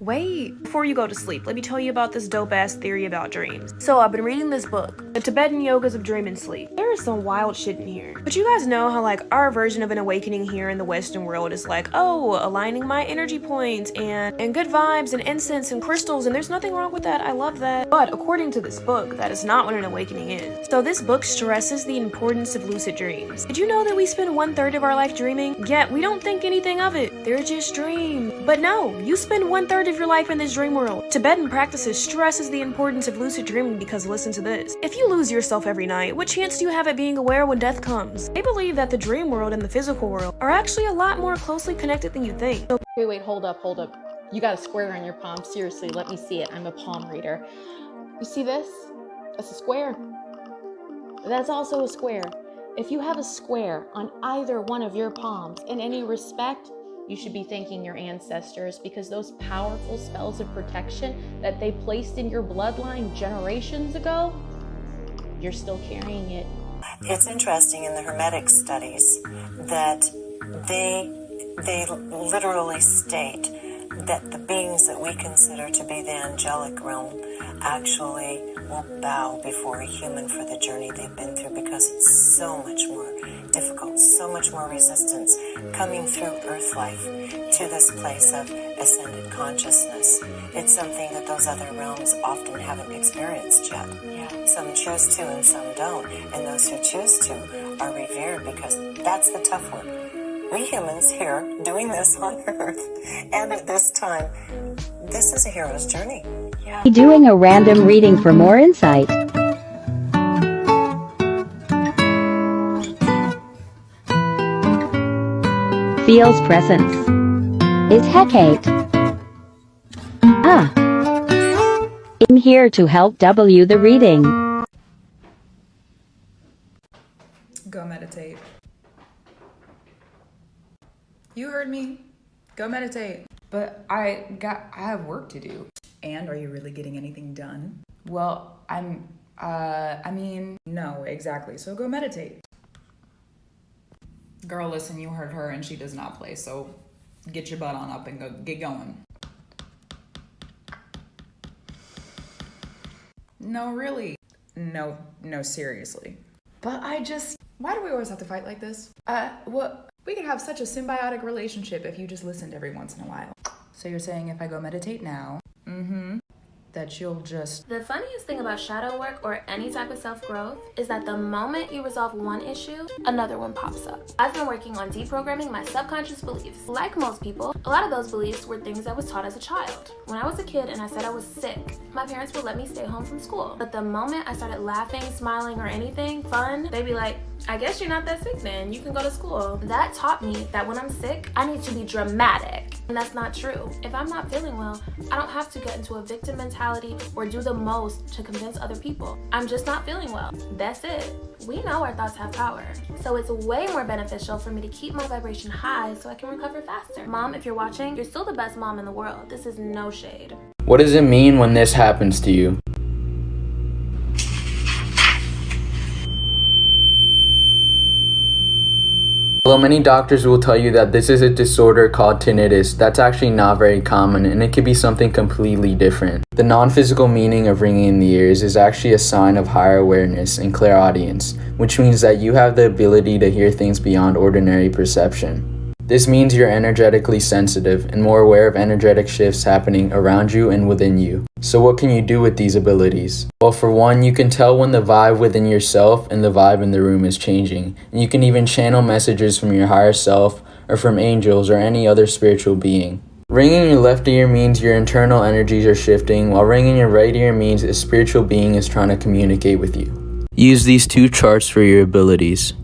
Wait, before you go to sleep, let me tell you about this dope-ass theory about dreams. So I've been reading this book, The Tibetan Yogas of Dream and Sleep. There is some wild shit in here. But you guys know how like our version of an awakening here in the Western world is like, oh, aligning my energy points and good vibes and incense and crystals, and there's nothing wrong with that. I love that. But according to this book, that is not what an awakening is. So this book stresses the importance of lucid dreams. Did you know that we spend 1/3 of our life dreaming? Yet we don't think anything of it. They're just dreams. But no, you spend 1/3 of your life in this dream world. Tibetan practices stresses the importance of lucid dreaming because listen to this. If you lose yourself every night, what chance do you have at being aware when death comes? They believe that the dream world and the physical world are actually a lot more closely connected than you think. So Wait, hold up. You got a square on your palm. Seriously, let me see it. I'm a palm reader. You see this? That's a square. That's also a square. If you have a square on either one of your palms in any respect, you should be thanking your ancestors because those powerful spells of protection that they placed in your bloodline generations ago, you're still carrying it. It's interesting in the Hermetic studies that they literally state that the beings that we consider to be the angelic realm actually will bow before a human for the journey they've been through because it's so much more difficult, so much more resistance coming through earth life to this place of ascended consciousness. It's something that those other realms often haven't experienced yet. Some choose to and some don't, and those who choose to are revered because that's the tough work. We humans here doing this on Earth and at this time, this is a hero's journey. Doing a random reading for more insight. Feels presence. Is Hecate. I'm here to help W the reading. Go meditate. You heard me. Go meditate. But I have work to do. And are you really getting anything done? Well, no, exactly. So go meditate. Girl, listen, you heard her and she does not play. So get your butt on up and go get going. No, really. No, seriously. But why do we always have to fight like this? We could have such a symbiotic relationship if you just listened every once in a while. So you're saying if I go meditate now, that you'll just... The funniest thing about shadow work or any type of self-growth is that the moment you resolve one issue, another one pops up. I've been working on deprogramming my subconscious beliefs. Like most people, a lot of those beliefs were things I was taught as a child. When I was a kid and I said I was sick, my parents would let me stay home from school. But the moment I started laughing, smiling, or anything fun, they'd be like, I guess you're not that sick then, you can go to school. That taught me that when I'm sick, I need to be dramatic. And that's not true. If I'm not feeling well, I don't have to get into a victim mentality or do the most to convince other people. I'm just not feeling well. That's it. We know our thoughts have power. So it's way more beneficial for me to keep my vibration high so I can recover faster. Mom, if you're watching, you're still the best mom in the world. This is no shade. What does it mean when this happens to you? Although many doctors will tell you that this is a disorder called tinnitus, that's actually not very common and it could be something completely different. The non-physical meaning of ringing in the ears is actually a sign of higher awareness and clairaudience, which means that you have the ability to hear things beyond ordinary perception. This means you're energetically sensitive and more aware of energetic shifts happening around you and within you. So what can you do with these abilities? Well, for one, you can tell when the vibe within yourself and the vibe in the room is changing. And you can even channel messages from your higher self or from angels or any other spiritual being. Ringing your left ear means your internal energies are shifting, while ringing your right ear means a spiritual being is trying to communicate with you. Use these two charts for your abilities.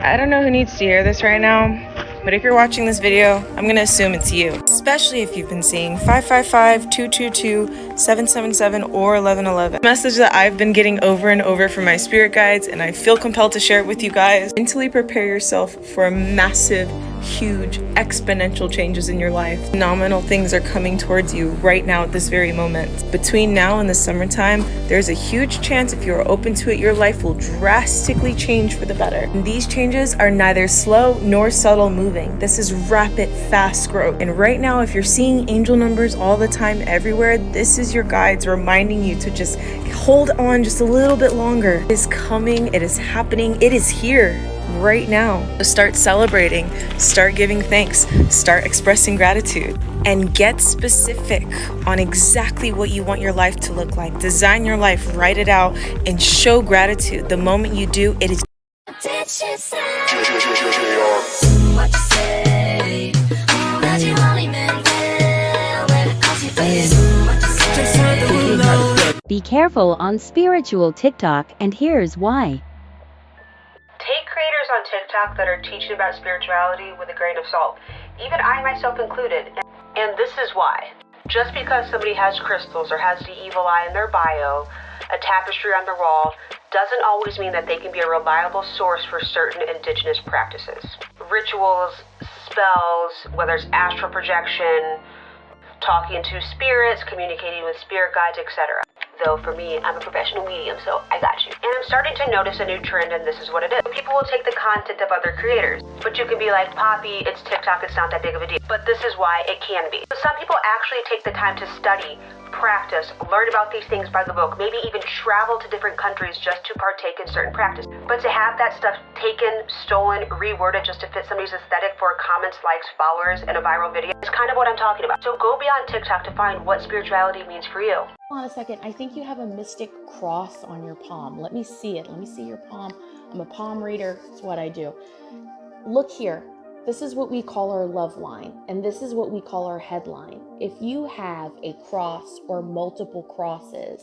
I don't know who needs to hear this right now, But if you're watching this video, I'm gonna assume it's you, especially if you've been seeing 555, 222, 777, or 1111. A message that I've been getting over and over from my spirit guides, and I feel compelled to share it with you guys. Mentally prepare yourself for a massive, huge, exponential changes in your life. Phenomenal things are coming towards you right now at this very moment. Between now and the summertime, there's a huge chance if you're open to it, your life will drastically change for the better. And these changes are neither slow nor subtle moving. This is rapid, fast growth. And right now, if you're seeing angel numbers all the time everywhere, this is your guides reminding you to just hold on just a little bit longer. It is coming, it is happening, it is here right now. So start celebrating, start giving thanks, start expressing gratitude, and get specific on exactly what you want your life to look like. Design your life, write it out, and show gratitude. The moment you do, it is what you say. That you only meant well when it cost you face. What you say. Be careful on spiritual TikTok, and here's why. Take creators on TikTok that are teaching about spirituality with a grain of salt, even I myself included. And this is why. Just because somebody has crystals or has the evil eye in their bio, a tapestry on their wall, doesn't always mean that they can be a reliable source for certain indigenous practices. Rituals, spells, whether it's astral projection, talking to spirits, communicating with spirit guides, etc. Though for me, I'm a professional medium, so I got you. And I'm starting to notice a new trend, and this is what it is. People will take the content of other creators, but you can be like, Poppy, it's TikTok, it's not that big of a deal. But this is why it can be. So some people actually take the time to study, practice, learn about these things by the book, maybe even travel to different countries just to partake in certain practice. But to have that stuff taken, stolen, reworded just to fit somebody's aesthetic for comments, likes, followers, and a viral video is kind of what I'm talking about. So go beyond TikTok to find what spirituality means for you. Hold on a second. I think you have a mystic cross on your palm. Let me see it. Let me see your palm. I'm a palm reader. It's what I do. Look here. This is what we call our love line, and this is what we call our headline. If you have a cross or multiple crosses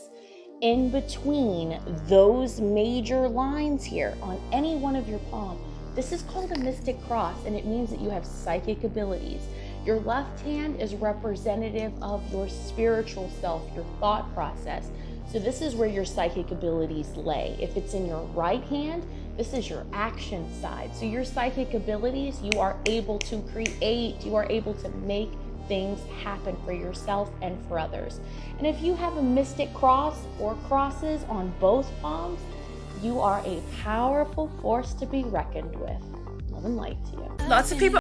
in between those major lines here on any one of your palm, this is called a mystic cross, and it means that you have psychic abilities. Your left hand is representative of your spiritual self, your thought process. So this is where your psychic abilities lay. If it's in your right hand, this is your action side. So your psychic abilities, you are able to create, you are able to make things happen for yourself and for others. And if you have a mystic cross or crosses on both palms, you are a powerful force to be reckoned with. Love and light to you. lots of people.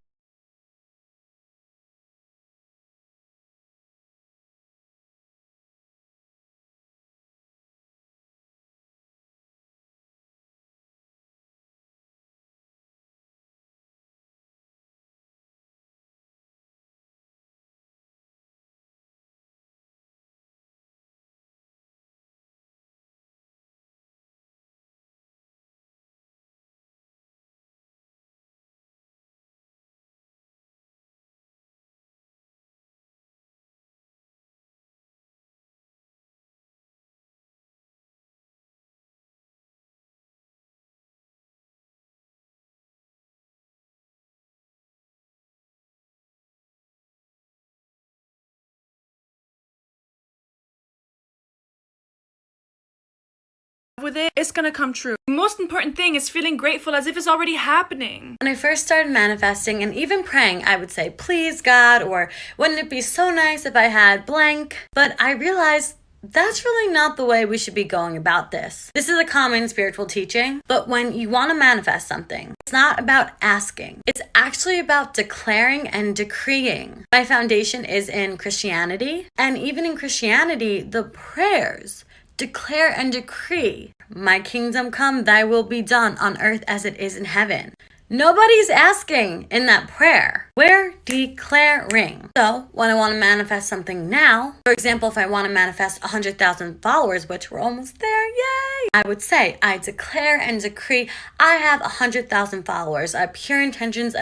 With it, it's gonna come true. The most important thing is feeling grateful as if it's already happening. When I first started manifesting and even praying, I would say, please God, or wouldn't it be so nice if I had blank? But I realized that's really not the way we should be going about this. This is a common spiritual teaching, but when you want to manifest something, it's not about asking. It's actually about declaring and decreeing. My foundation is in Christianity, and even in Christianity, the prayers declare and decree, my kingdom come, thy will be done on earth as it is in heaven. Nobody's asking in that prayer. We're declaring. So when I want to manifest something now, for example, if I want to manifest 100,000 followers, which we're almost there, yay! I would say, I declare and decree, I have 100,000 followers. I have pure intentions and